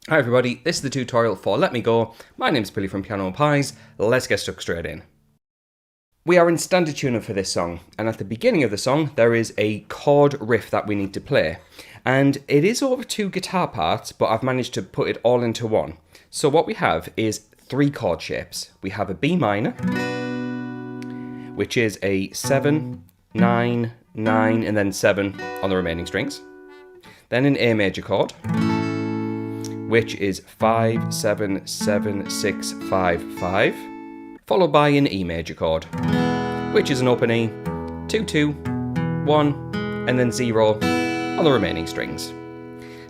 Hi everybody, this is the tutorial for Let Me Go. My name's Billy from Piano and Pies. Let's get stuck straight in. We are in standard tuning for this song, and at the beginning of the song there is a chord riff that we need to play. And it is over 2 guitar parts, but I've managed to put it all into one. So what we have is 3 chord shapes. We have a B minor, which is a 7, 9, 9, and then 7 on the remaining strings. Then an A major chord, which is 5, 7, 7, 6, 5, 5, followed by an E major chord, which is an open E, 2, 2, 1, and then 0 on the remaining strings.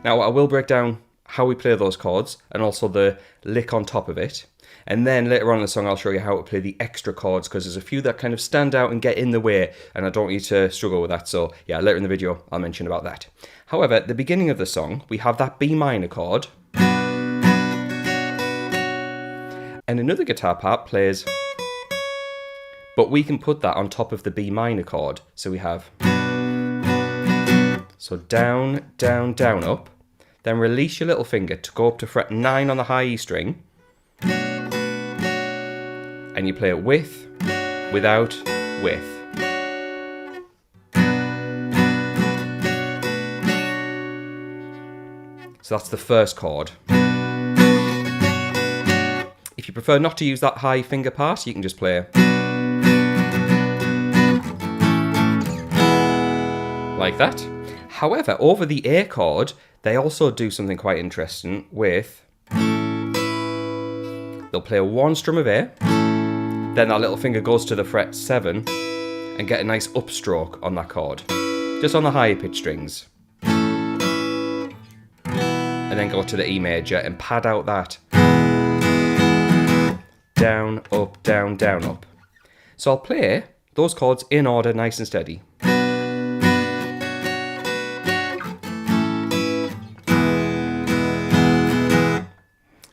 Now I will break down how we play those chords and also the lick on top of it, and then later on in the song I'll show you how to play the extra chords, because there's a few that kind of stand out and get in the way, and I don't want you to struggle with that. So yeah, later in the video I'll mention about that. However, at the beginning of the song we have that B minor chord, and another guitar part plays, but we can put that on top of the B minor chord. So we have, so down, down, down, up, then release your little finger to go up to fret 9 on the high E string, and you play it with, without, with. So that's the first chord. If you prefer not to use that high finger part, you can just play like that. However, over the A chord, they also do something quite interesting with, they'll play 1 strum of A, then that little finger goes to the fret 7 and get a nice upstroke on that chord, just on the higher pitch strings. And then go to the E major and pad out that down, up, down, down, up. So I'll play those chords in order, nice and steady.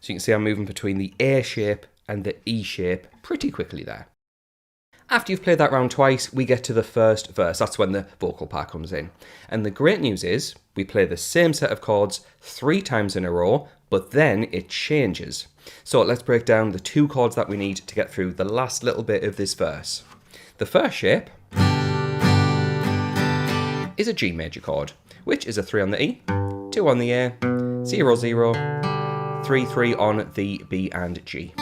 So you can see I'm moving between the A shape and the E shape pretty quickly there. After you've played that round twice, we get to the first verse. That's when the vocal part comes in. And the great news is, we play the same set of chords 3 times in a row, but then it changes. So let's break down the 2 chords that we need to get through the last little bit of this verse. The first shape is a G major chord, which is a 3 on the E, 2 on the A, 0, 0, 3, 3 on the B and G.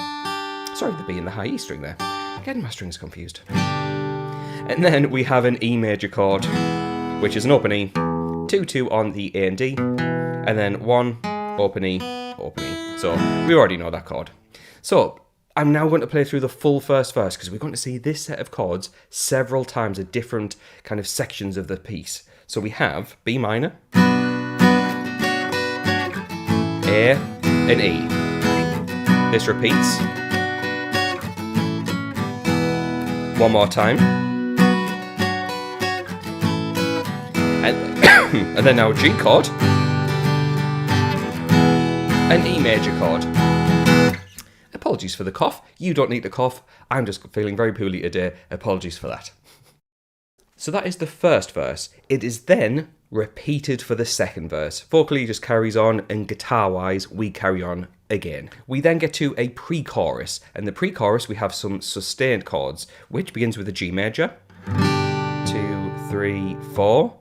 Sorry, the B and the high E string there. Getting my strings confused. And then we have an E major chord, which is an open E, 2, 2 on the A and D, and then 1, open E, open E. So we already know that chord. So I'm now going to play through the full first verse, because we're going to see this set of chords several times at different kind of sections of the piece. So we have B minor, A, and E. This repeats. One more time. And then now a G chord. An E major chord. Apologies for the cough. You don't need to cough. I'm just feeling very poorly today. Apologies for that. So that is the first verse. It is then repeated for the second verse. Vocally just carries on, and guitar-wise we carry on again. We then get to a pre-chorus, and the pre-chorus we have some sustained chords, which begins with a G major, 2, 3, 4,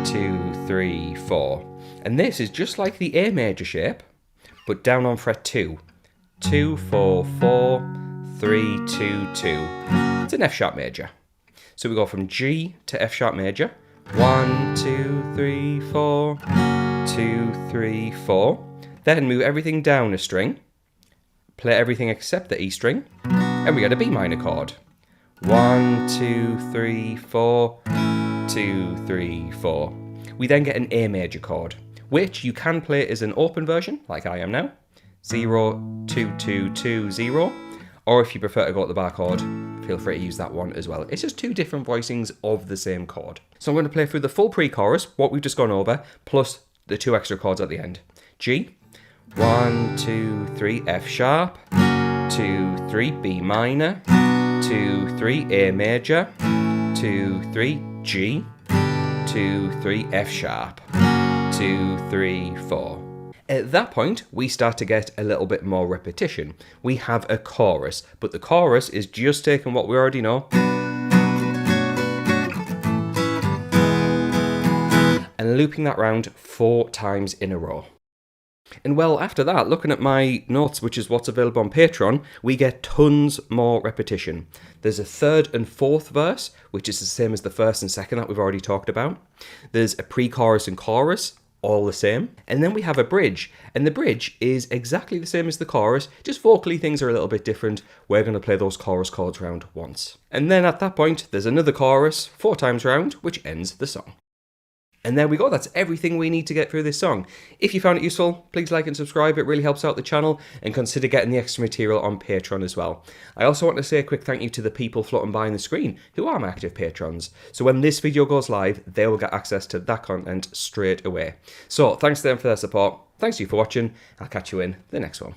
2, 3, 4. And this is just like the A major shape, but down on fret 2. 2, 4, 4, 3, 2, 2. It's an F sharp major. So we go from G to F sharp major. 1, 2, 3, 4, 2, 3, 4. Then move everything down a string, play everything except the E string, and we get a B minor chord. 1, 2, 3, 4, 2, 3, 4. We then get an A major chord, which you can play as an open version, like I am now. 0, 2, 2, 2, 0. Or if you prefer to go at the bar chord, feel free to use that one as well. It's just 2 different voicings of the same chord. So I'm going to play through the full pre-chorus, what we've just gone over, plus the 2 extra chords at the end. G, 1, 2, 3, F sharp, 2, 3, B minor, 2, 3, A major, 2, 3, G, 2, 3, F sharp, 2, 3, 4. At that point, we start to get a little bit more repetition. We have a chorus, but the chorus is just taking what we already know and looping that round 4 times in a row. And well, after that, looking at my notes, which is what's available on Patreon, we get tons more repetition. There's a 3rd and 4th verse, which is the same as the 1st and 2nd that we've already talked about. There's a pre-chorus and chorus, all the same. And then we have a bridge, and the bridge is exactly the same as the chorus, just vocally things are a little bit different. We're going to play those chorus chords round once. And then at that point, there's another chorus 4 times round, which ends the song. And there we go, that's everything we need to get through this song. If you found it useful, please like and subscribe, it really helps out the channel, and consider getting the extra material on Patreon as well. I also want to say a quick thank you to the people floating by on the screen, who are my active patrons. So when this video goes live, they will get access to that content straight away. So thanks to them for their support, thanks to you for watching, I'll catch you in the next one.